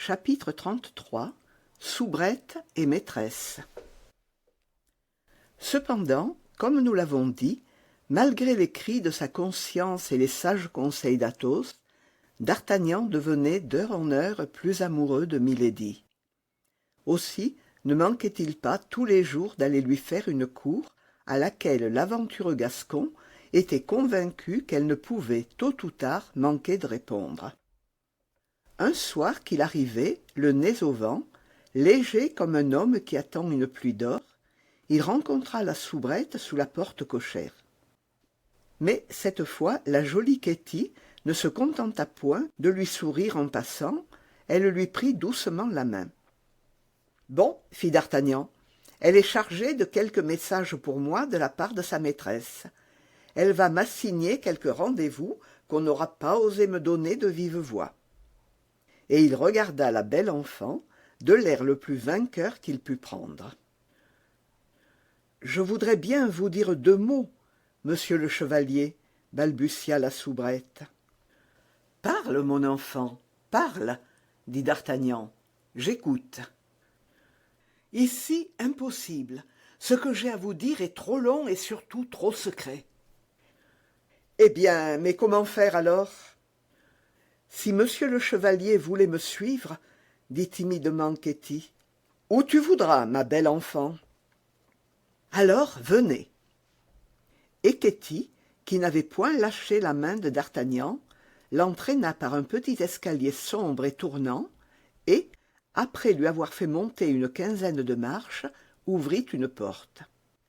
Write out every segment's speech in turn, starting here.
Chapitre 33 Soubrette et maîtresse. Cependant, comme nous l'avons dit, malgré les cris de sa conscience et les sages conseils d'Athos, d'Artagnan devenait d'heure en heure plus amoureux de Milady. Aussi ne manquait-il pas tous les jours d'aller lui faire une cour à laquelle l'aventureux Gascon était convaincu qu'elle ne pouvait tôt ou tard manquer de répondre. Un soir qu'il arrivait, le nez au vent, léger comme un homme qui attend une pluie d'or, il rencontra la soubrette sous la porte cochère. Mais cette fois, la jolie Ketty ne se contenta point de lui sourire en passant, elle lui prit doucement la main. « Bon, fit d'Artagnan, elle est chargée de quelques messages pour moi de la part de sa maîtresse. Elle va m'assigner quelques rendez-vous qu'on n'aura pas osé me donner de vive voix. » Et il regarda la belle enfant de l'air le plus vainqueur qu'il put prendre. « Je voudrais bien vous dire 2 mots, monsieur le chevalier, balbutia la soubrette. « Parle, mon enfant, parle, dit d'Artagnan. J'écoute. »« Ici, impossible. Ce que j'ai à vous dire est trop long et surtout trop secret. »« Eh bien, mais comment faire alors ?»« Si monsieur le chevalier voulait me suivre, dit timidement Ketty. « Où tu voudras, ma belle enfant. »« Alors, venez. » Et Ketty, qui n'avait point lâché la main de d'Artagnan, l'entraîna par un petit escalier sombre et tournant, et, après lui avoir fait monter une quinzaine de marches, ouvrit une porte.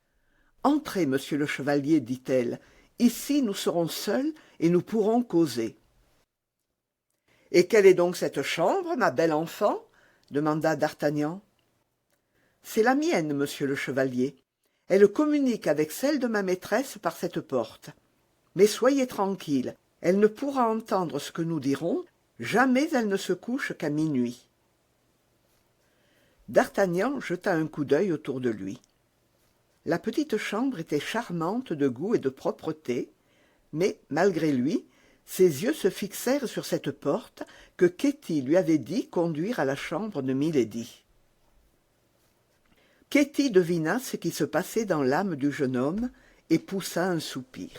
« Entrez, monsieur le chevalier, dit-elle, ici nous serons seuls et nous pourrons causer. »« Et quelle est donc cette chambre, ma belle enfant ?» demanda d'Artagnan. « C'est la mienne, monsieur le chevalier. Elle communique avec celle de ma maîtresse par cette porte. Mais soyez tranquille, elle ne pourra entendre ce que nous dirons, jamais elle ne se couche qu'à minuit. » D'Artagnan jeta un coup d'œil autour de lui. La petite chambre était charmante de goût et de propreté, mais, malgré lui, ses yeux se fixèrent sur cette porte que Ketty lui avait dit conduire à la chambre de Milady. Ketty devina ce qui se passait dans l'âme du jeune homme et poussa un soupir.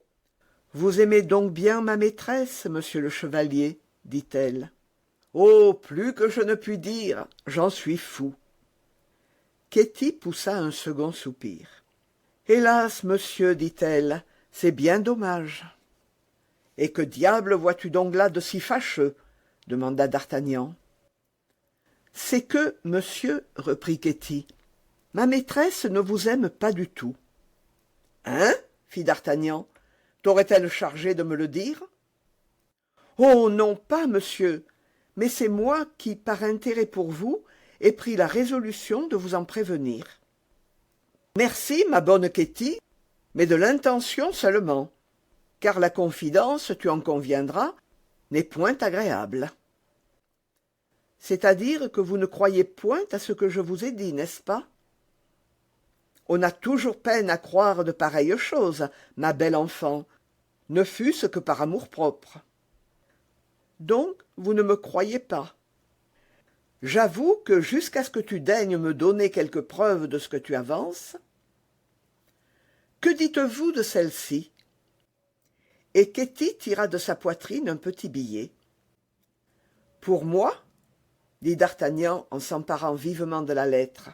« Vous aimez donc bien ma maîtresse, monsieur le chevalier ?» dit-elle. « Oh, plus que je ne puis dire, j'en suis fou. » Ketty poussa un second soupir. « Hélas, monsieur, dit-elle, c'est bien dommage. »« Et que diable vois-tu donc là de si fâcheux ?» demanda d'Artagnan. « C'est que, monsieur, reprit Ketty, ma maîtresse ne vous aime pas du tout. »« Hein ?» fit d'Artagnan. « T'aurait-elle chargé de me le dire ?»« Oh non, pas, monsieur, mais c'est moi qui, par intérêt pour vous, ai pris la résolution de vous en prévenir. »« Merci, ma bonne Ketty, mais de l'intention seulement, car la confidence, tu en conviendras, n'est point agréable. »« C'est-à-dire que vous ne croyez point à ce que je vous ai dit, n'est-ce pas ? » On a toujours peine à croire de pareilles choses, ma belle enfant, ne fût-ce que par amour-propre. Donc, vous ne me croyez pas. J'avoue que jusqu'à ce que tu daignes me donner quelques preuves de ce que tu avances. Que dites-vous de celle-ci ? Et Ketty tira de sa poitrine un petit billet. « Pour moi ?» dit d'Artagnan en s'emparant vivement de la lettre.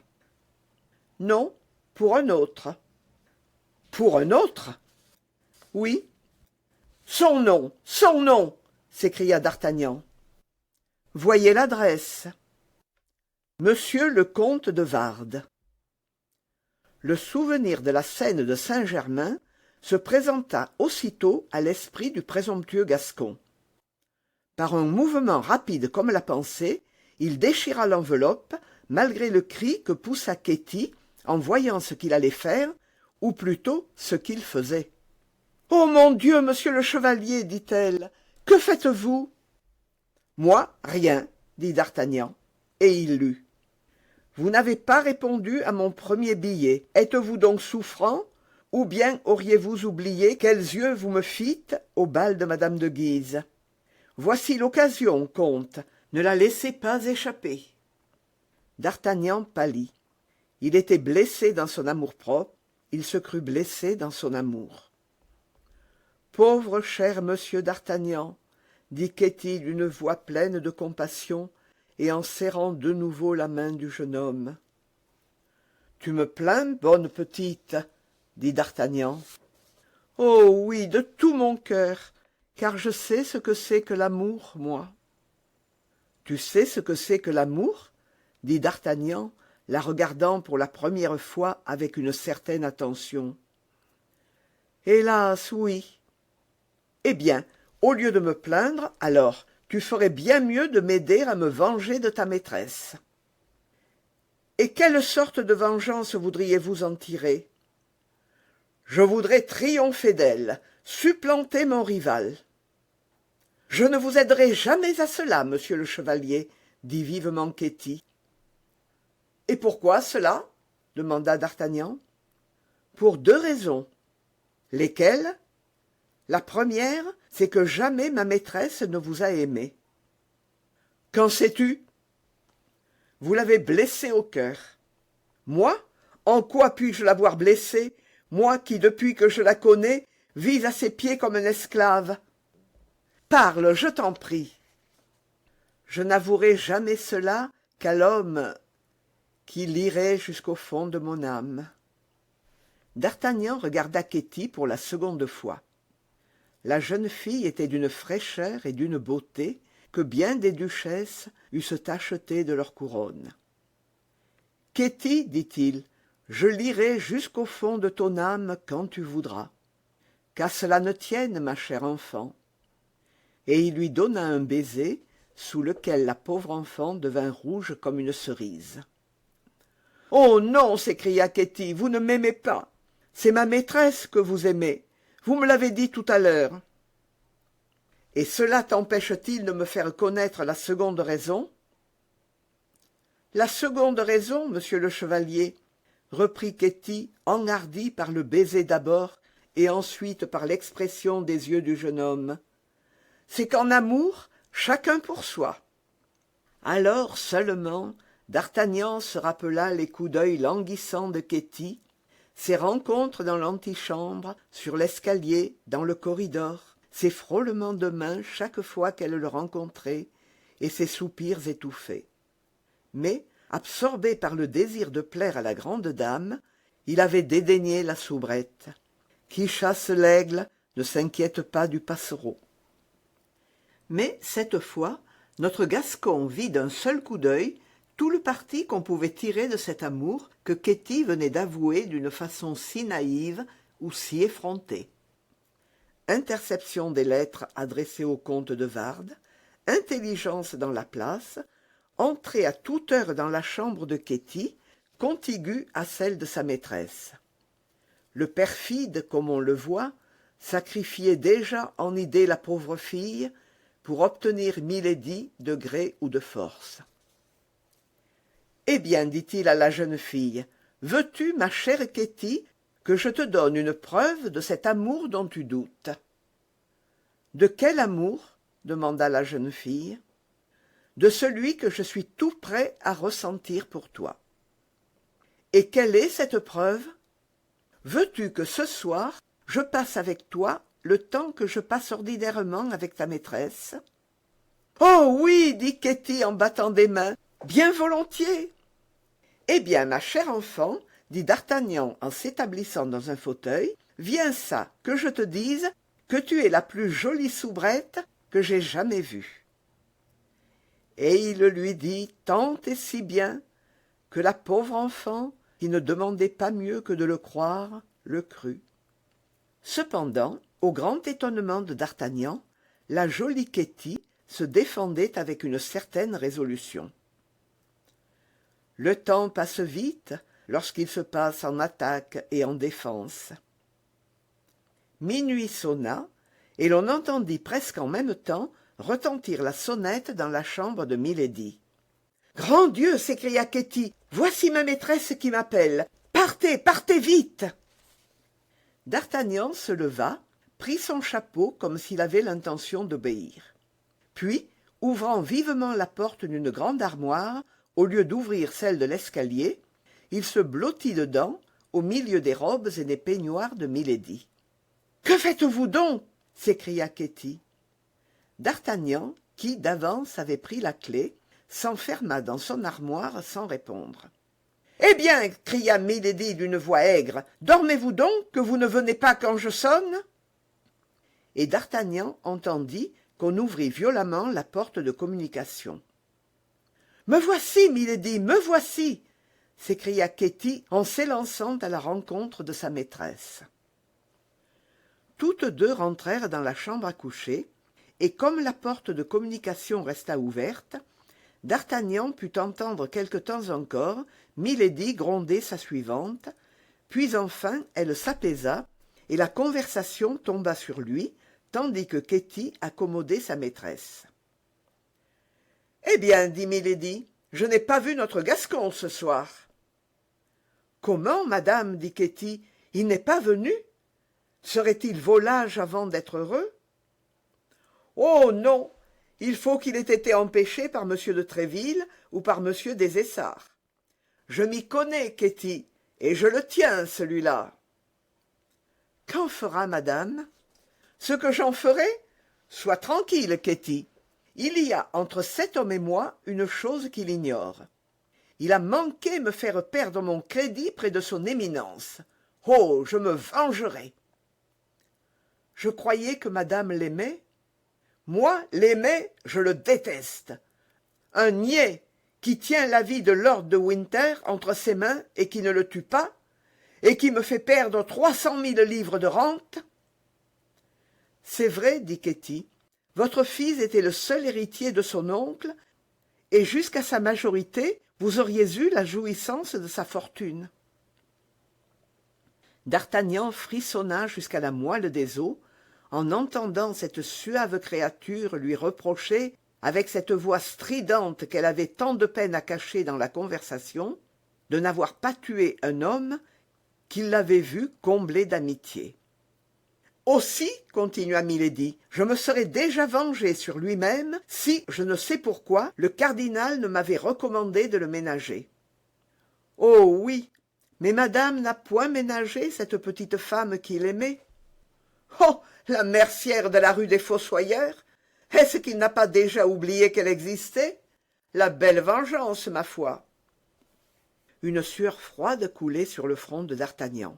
« Non, pour un autre. »« Pour un autre ?»« Oui. »« Son nom !» s'écria d'Artagnan. « Voyez l'adresse. Monsieur le comte de Wardes. » Le souvenir de la scène de Saint-Germain se présenta aussitôt à l'esprit du présomptueux Gascon. Par un mouvement rapide comme la pensée, il déchira l'enveloppe, malgré le cri que poussa Ketty en voyant ce qu'il allait faire, ou plutôt ce qu'il faisait. « Oh mon Dieu, monsieur le chevalier, dit-elle, que faites-vous ?»« Moi, rien, dit d'Artagnan, et il lut. « Vous n'avez pas répondu à mon premier billet. Êtes-vous donc souffrant, ou bien auriez-vous oublié quels yeux vous me fîtes au bal de madame de Guise ? Voici l'occasion, comte, Ne la laissez pas échapper. D'Artagnan pâlit. Il était blessé dans son amour-propre, il se crut blessé dans son amour. « Pauvre cher monsieur d'Artagnan, dit Ketty d'une voix pleine de compassion et en serrant de nouveau la main du jeune homme. « Tu me plains, bonne petite, dit D'Artagnan. « Oh oui, de tout mon cœur, car je sais ce que c'est que l'amour, moi. »« Tu sais ce que c'est que l'amour » dit D'Artagnan, la regardant pour la première fois avec une certaine attention. « Hélas, oui. »« Eh bien, au lieu de me plaindre, alors, tu ferais bien mieux de m'aider à me venger de ta maîtresse. »« Et quelle sorte de vengeance voudriez-vous en tirer ?»« Je voudrais triompher d'elle, supplanter mon rival. »« Je ne vous aiderai jamais à cela, monsieur le chevalier, » dit vivement Ketty. « Et pourquoi cela ?» demanda D'Artagnan. « Pour 2 raisons. »« Lesquelles ?» ?»« La première, c'est que jamais ma maîtresse ne vous a aimé. »« Qu'en sais-tu ?»« Vous l'avez blessée au cœur. »« Moi ? En quoi puis-je l'avoir blessée, moi qui, depuis que je la connais, vis à ses pieds comme un esclave ? Parle, je t'en prie. »« Je n'avouerai jamais cela qu'à l'homme qui lirait jusqu'au fond de mon âme. » D'Artagnan regarda Ketty pour la seconde fois. La jeune fille était d'une fraîcheur et d'une beauté que bien des duchesses eussent achetées de leur couronne. « Ketty, dit-il, je lirai jusqu'au fond de ton âme quand tu voudras. Qu'à cela ne tienne, ma chère enfant. » Et il lui donna un baiser, sous lequel la pauvre enfant devint rouge comme une cerise. « Oh non, s'écria Ketty, vous ne m'aimez pas. C'est ma maîtresse que vous aimez. Vous me l'avez dit tout à l'heure. »« Et cela t'empêche-t-il de me faire connaître la seconde raison ?»« La seconde raison, monsieur le chevalier, reprit Ketty, enhardie par le baiser d'abord et ensuite par l'expression des yeux du jeune homme, c'est qu'en amour, chacun pour soi. » Alors seulement, D'Artagnan se rappela les coups d'œil languissants de Ketty, ses rencontres dans l'antichambre, sur l'escalier, dans le corridor, ses frôlements de mains chaque fois qu'elle le rencontrait, et ses soupirs étouffés. Mais, absorbé par le désir de plaire à la grande dame, il avait dédaigné la soubrette. Qui chasse l'aigle ne s'inquiète pas du passereau. Mais, cette fois, notre Gascon vit d'un seul coup d'œil tout le parti qu'on pouvait tirer de cet amour que Ketty venait d'avouer d'une façon si naïve ou si effrontée. Interception des lettres adressées au comte de Wardes, intelligence dans la place, entrée à toute heure dans la chambre de Ketty, contiguë à celle de sa maîtresse. Le perfide, comme on le voit, sacrifiait déjà en idée la pauvre fille pour obtenir milady de gré ou de force. « Eh bien, dit-il à la jeune fille, veux-tu, ma chère Ketty, que je te donne une preuve de cet amour dont tu doutes ?»« De quel amour ?» demanda la jeune fille. « De celui que je suis tout prêt à ressentir pour toi. »« Et quelle est cette preuve ? Veux-tu que ce soir, je passe avec toi le temps que je passe ordinairement avec ta maîtresse ?»« Oh oui, dit Ketty en battant des mains, bien volontiers. »« Eh bien, ma chère enfant, dit D'Artagnan en s'établissant dans un fauteuil, viens ça, que je te dise que tu es la plus jolie soubrette que j'aie jamais vue. » Et il lui dit tant et si bien que la pauvre enfant, qui ne demandait pas mieux que de le croire, le crut. Cependant, au grand étonnement de D'Artagnan, la jolie Ketty se défendait avec une certaine résolution. Le temps passe vite lorsqu'il se passe en attaque et en défense. Minuit sonna, et l'on entendit presque en même temps retentir la sonnette dans la chambre de milady. « Grand Dieu !» s'écria Ketty, « voici ma maîtresse qui m'appelle. Partez, partez vite !» D'Artagnan se leva, prit son chapeau comme s'il avait l'intention d'obéir. Puis, ouvrant vivement la porte d'une grande armoire, au lieu d'ouvrir celle de l'escalier, il se blottit dedans, au milieu des robes et des peignoirs de milady. « Que faites-vous donc » s'écria Ketty. D'Artagnan, qui d'avance avait pris la clef, s'enferma dans son armoire sans répondre. « Eh bien » cria milady d'une voix aigre, « dormez-vous donc, que vous ne venez pas quand je sonne ?» Et d'Artagnan entendit qu'on ouvrit violemment la porte de communication. « Me voici, milady, me voici !» s'écria Ketty en s'élançant à la rencontre de sa maîtresse. Toutes deux rentrèrent dans la chambre à coucher, et comme la porte de communication resta ouverte, d'Artagnan put entendre quelque temps encore milady gronder sa suivante, puis enfin elle s'apaisa, et la conversation tomba sur lui, tandis que Ketty accommodait sa maîtresse. « Eh bien, dit milady, je n'ai pas vu notre Gascon ce soir. »« Comment, madame, dit Ketty, il n'est pas venu? Serait-il volage avant d'être heureux? »« Oh non, il faut qu'il ait été empêché par monsieur de Tréville ou par monsieur des Essarts. Je m'y connais, Ketty, et je le tiens, celui-là. »« Qu'en fera madame? »« Ce que j'en ferai? Sois tranquille, Ketty. Il y a entre cet homme et moi une chose qu'il ignore. Il a manqué me faire perdre mon crédit près de son éminence. Oh, je me vengerai. »« Je croyais que madame l'aimait. Moi, l'aimer, je le déteste. Un niais qui tient la vie de lord de Winter entre ses mains et qui ne le tue pas, et qui me fait perdre 300 000 livres de rente. »« C'est vrai, dit Ketty, votre fils était le seul héritier de son oncle, et jusqu'à sa majorité, vous auriez eu la jouissance de sa fortune. » D'Artagnan frissonna jusqu'à la moelle des os, en entendant cette suave créature lui reprocher, avec cette voix stridente qu'elle avait tant de peine à cacher dans la conversation, de n'avoir pas tué un homme qu'il l'avait vu comblé d'amitié. « Aussi, continua Milady, je me serais déjà vengé sur lui-même si, je ne sais pourquoi, le cardinal ne m'avait recommandé de le ménager. »« Oh oui, mais madame n'a point ménagé cette petite femme qu'il aimait. »« Oh, la mercière de la rue des Fossoyeurs! Est-ce qu'il n'a pas déjà oublié qu'elle existait? La belle vengeance, ma foi !» Une sueur froide coulait sur le front de d'Artagnan.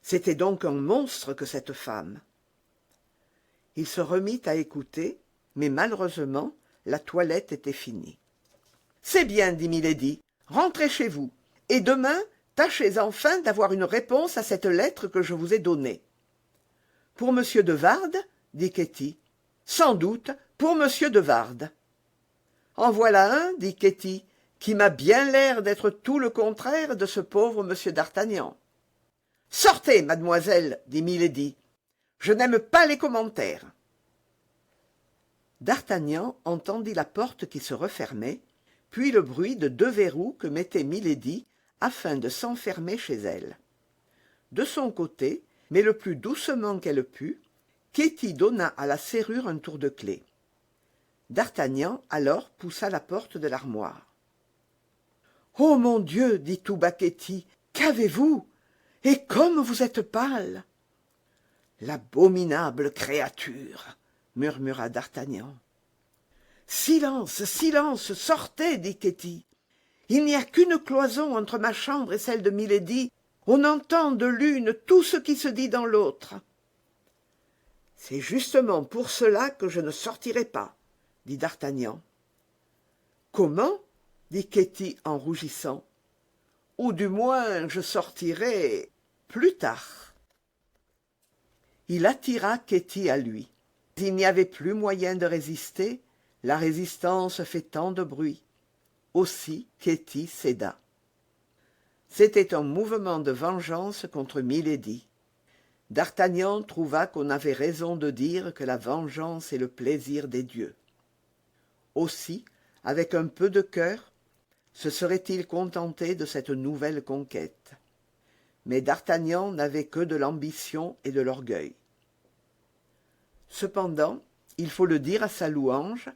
C'était donc un monstre que cette femme. Il se remit à écouter, mais malheureusement, la toilette était finie. « C'est bien, dit Milady, rentrez chez vous, et demain, tâchez enfin d'avoir une réponse à cette lettre que je vous ai donnée. »« Pour monsieur de Wardes » dit Ketty. « Sans doute, pour monsieur de Wardes. »« En voilà un, dit Ketty, qui m'a bien l'air d'être tout le contraire de ce pauvre monsieur d'Artagnan. »« Sortez, mademoiselle, dit Milady. Je n'aime pas les commentaires. » D'Artagnan entendit la porte qui se refermait, puis le bruit de 2 verrous que mettait Milady afin de s'enfermer chez elle. De son côté, mais le plus doucement qu'elle put, Ketty donna à la serrure un tour de clef. D'Artagnan alors poussa la porte de l'armoire. « Oh mon Dieu, dit tout bas Ketty, qu'avez-vous? Et comme vous êtes pâle !»« L'abominable créature !» murmura d'Artagnan. « Silence, silence, sortez, dit Ketty. Il n'y a qu'une cloison entre ma chambre et celle de Milady. On entend de l'une tout ce qui se dit dans l'autre. »« C'est justement pour cela que je ne sortirai pas, » dit d'Artagnan. « Comment ?» dit Ketty en rougissant. « Ou du moins je sortirai plus tard. » Il attira Ketty à lui. Il n'y avait plus moyen de résister, la résistance fait tant de bruit. Aussi Ketty céda. C'était un mouvement de vengeance contre Milady. D'Artagnan trouva qu'on avait raison de dire que la vengeance est le plaisir des dieux. Aussi, avec un peu de cœur, se serait-il contenté de cette nouvelle conquête. Mais d'Artagnan n'avait que de l'ambition et de l'orgueil. Cependant, il faut le dire à sa louange,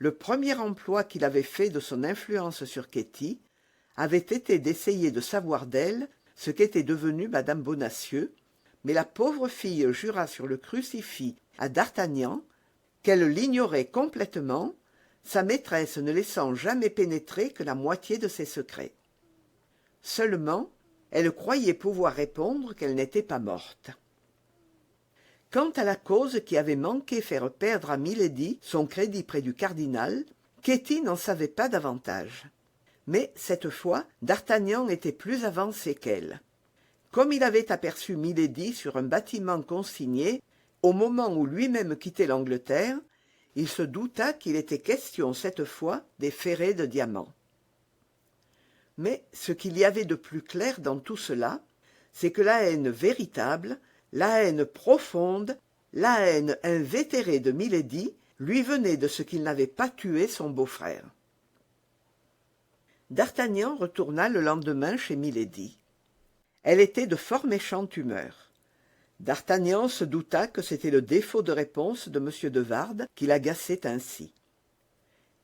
le premier emploi qu'il avait fait de son influence sur Ketty avait été d'essayer de savoir d'elle ce qu'était devenue madame Bonacieux, mais la pauvre fille jura sur le crucifix à d'Artagnan qu'elle l'ignorait complètement, sa maîtresse ne laissant jamais pénétrer que la moitié de ses secrets. Seulement, elle croyait pouvoir répondre qu'elle n'était pas morte. Quant à la cause qui avait manqué faire perdre à Milady son crédit près du cardinal, Ketty n'en savait pas davantage. Mais cette fois, d'Artagnan était plus avancé qu'elle. Comme il avait aperçu Milady sur un bâtiment consigné, au moment où lui-même quittait l'Angleterre, il se douta qu'il était question cette fois des ferrets de diamants. Mais ce qu'il y avait de plus clair dans tout cela, c'est que la haine véritable, la haine profonde, la haine invétérée de Milady lui venait de ce qu'il n'avait pas tué son beau-frère. D'Artagnan retourna le lendemain chez Milady. Elle était de fort méchante humeur. D'Artagnan se douta que c'était le défaut de réponse de M. de Wardes qui l'agaçait ainsi.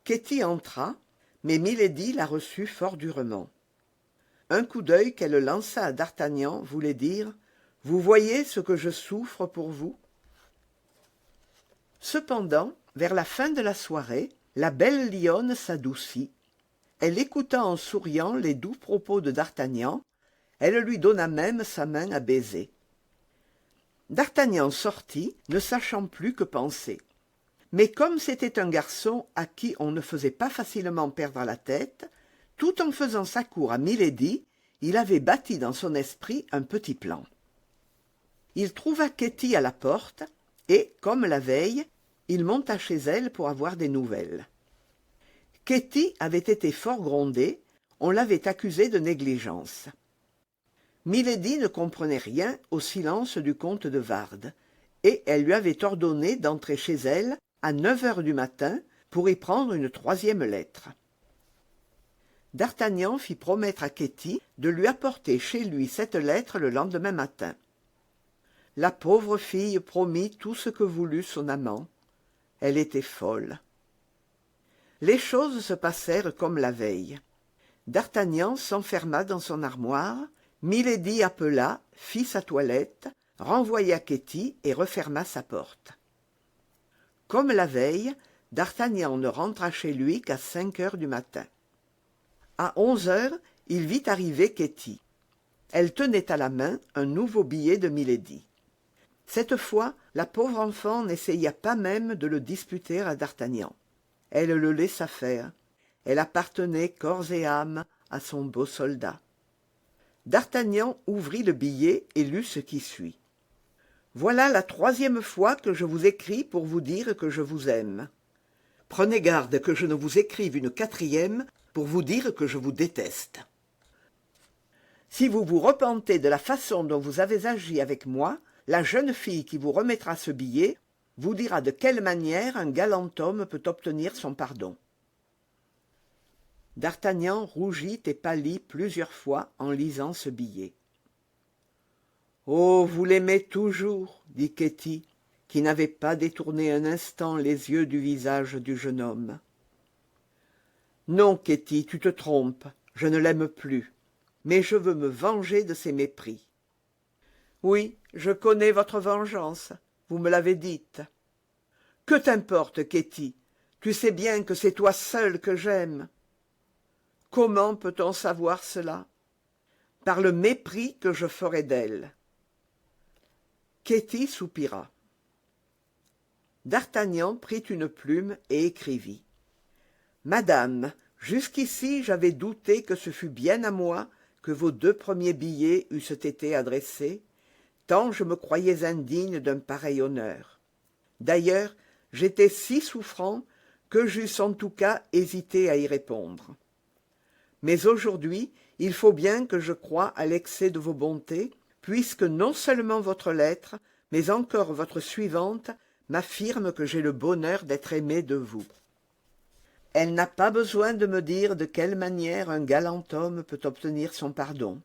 Ketty entra, mais Milady la reçut fort durement. Un coup d'œil qu'elle lança à d'Artagnan voulait dire « Vous voyez ce que je souffre pour vous ?» Cependant, vers la fin de la soirée, la belle lionne s'adoucit. Elle écouta en souriant les doux propos de d'Artagnan, elle lui donna même sa main à baiser. D'Artagnan sortit, ne sachant plus que penser. Mais comme c'était un garçon à qui on ne faisait pas facilement perdre la tête, tout en faisant sa cour à Milady, il avait bâti dans son esprit un petit plan. Il trouva Ketty à la porte, et, comme la veille, il monta chez elle pour avoir des nouvelles. Ketty avait été fort grondée, on l'avait accusée de négligence. Milady ne comprenait rien au silence du comte de Wardes, et elle lui avait ordonné d'entrer chez elle à 9 heures du matin pour y prendre une troisième lettre. D'Artagnan fit promettre à Ketty de lui apporter chez lui cette lettre le lendemain matin. La pauvre fille promit tout ce que voulut son amant. Elle était folle. Les choses se passèrent comme la veille. D'Artagnan s'enferma dans son armoire, Milady appela, fit sa toilette, renvoya Ketty et referma sa porte. Comme la veille, d'Artagnan ne rentra chez lui qu'à 5 heures du matin. À 11 heures, il vit arriver Ketty. Elle tenait à la main un nouveau billet de Milady. Cette fois, la pauvre enfant n'essaya pas même de le disputer à d'Artagnan. Elle le laissa faire. Elle appartenait corps et âme à son beau soldat. D'Artagnan ouvrit le billet et lut ce qui suit. « Voilà la 3e fois que je vous écris pour vous dire que je vous aime. Prenez garde que je ne vous écrive une 4e pour vous dire que je vous déteste. Si vous vous repentez de la façon dont vous avez agi avec moi, la jeune fille qui vous remettra ce billet vous dira de quelle manière un galant homme peut obtenir son pardon. » D'Artagnan rougit et pâlit plusieurs fois en lisant ce billet. « Oh, vous l'aimez toujours, dit Ketty, qui n'avait pas détourné un instant les yeux du visage du jeune homme. « Non, Ketty, tu te trompes, je ne l'aime plus, mais je veux me venger de ses mépris. Oui, je connais votre vengeance, vous me l'avez dite. Que t'importe, Ketty, tu sais bien que c'est toi seule que j'aime. Comment peut-on savoir cela? Par le mépris que je ferai d'elle. » Ketty soupira. D'Artagnan prit une plume et écrivit. « Madame, jusqu'ici j'avais douté que ce fût bien à moi que vos 2 premiers billets eussent été adressés, tant je me croyais indigne d'un pareil honneur. D'ailleurs, j'étais si souffrant que j'eusse en tout cas hésité à y répondre. Mais aujourd'hui, il faut bien que je croie à l'excès de vos bontés, puisque non seulement votre lettre, mais encore votre suivante, m'affirme que j'ai le bonheur d'être aimé de vous. Elle n'a pas besoin de me dire de quelle manière un galant homme peut obtenir son pardon.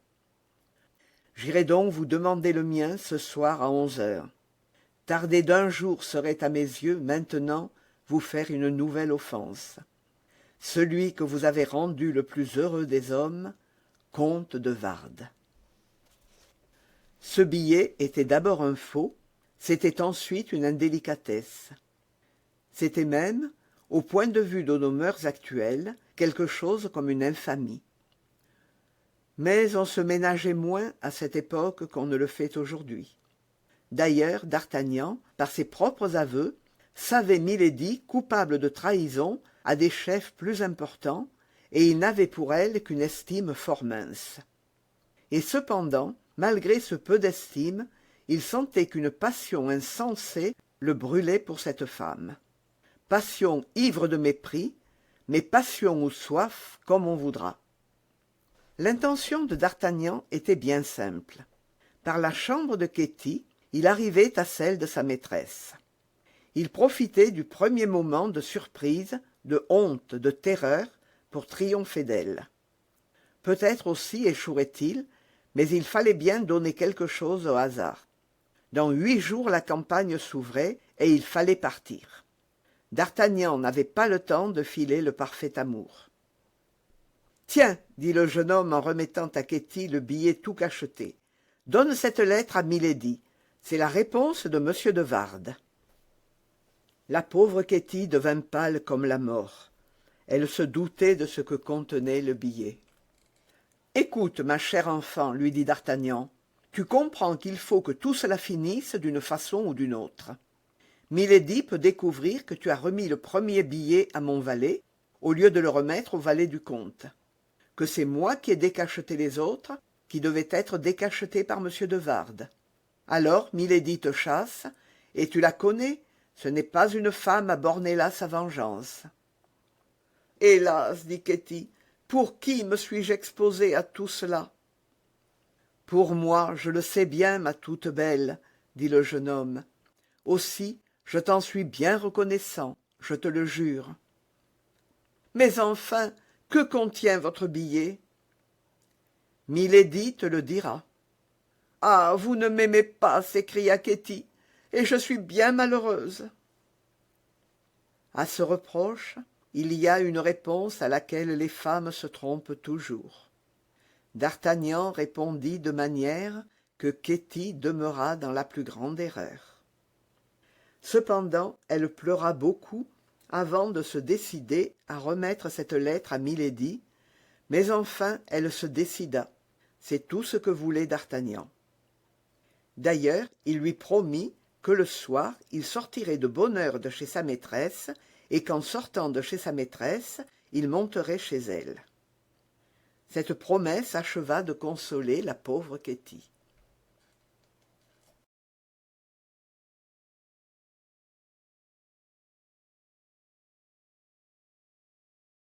J'irai donc vous demander le mien ce soir à 11 heures. Tarder d'1 jour serait à mes yeux, maintenant, vous faire une nouvelle offense. Celui que vous avez rendu le plus heureux des hommes, comte de Wardes. Ce billet était d'abord un faux, c'était ensuite une indélicatesse. C'était même, au point de vue de nos mœurs actuelles, quelque chose comme une infamie. Mais on se ménageait moins à cette époque qu'on ne le fait aujourd'hui. D'ailleurs, d'Artagnan, par ses propres aveux, savait Milady coupable de trahison à des chefs plus importants, et il n'avait pour elle qu'une estime fort mince. Et cependant, malgré ce peu d'estime, il sentait qu'une passion insensée le brûlait pour cette femme. Passion ivre de mépris, mais passion ou soif, comme on voudra. L'intention de d'Artagnan était bien simple. Par la chambre de Ketty, il arrivait à celle de sa maîtresse. Il profitait du premier moment de surprise, de honte, de terreur, pour triompher d'elle. Peut-être aussi échouerait-il, mais il fallait bien donner quelque chose au hasard. Dans 8 jours la campagne s'ouvrait, et il fallait partir. D'Artagnan n'avait pas le temps de filer le parfait amour. « Tiens, dit le jeune homme en remettant à Ketty le billet tout cacheté, « donne cette lettre à Milady. C'est la réponse de M. de Wardes. » La pauvre Ketty devint pâle comme la mort. Elle se doutait de ce que contenait le billet. « Écoute, ma chère enfant, lui dit d'Artagnan, tu comprends qu'il faut que tout cela finisse d'une façon ou d'une autre. Milady peut découvrir que tu as remis le premier billet à mon valet, au lieu de le remettre au valet du comte, que c'est moi qui ai décacheté les autres, qui devaient être décachetés par M. de Wardes. Alors Milady te chasse, et tu la connais, ce n'est pas une femme à borner là sa vengeance. » « Hélas, dit Ketty, pour qui me suis-je exposée à tout cela ?»« Pour moi, je le sais bien, ma toute belle, dit le jeune homme. Aussi, je t'en suis bien reconnaissant, je te le jure. »« Mais enfin, que contient votre billet ?»« Milady te le dira. »« Ah, vous ne m'aimez pas, s'écria Ketty, et je suis bien malheureuse. » À ce reproche, il y a une réponse à laquelle les femmes se trompent toujours. D'Artagnan répondit de manière que Ketty demeura dans la plus grande erreur. Cependant, elle pleura beaucoup avant de se décider à remettre cette lettre à Milady, mais enfin elle se décida. C'est tout ce que voulait d'Artagnan. D'ailleurs, il lui promit que le soir, il sortirait de bonne heure de chez sa maîtresse, et qu'en sortant de chez sa maîtresse, il monterait chez elle. Cette promesse acheva de consoler la pauvre Ketty.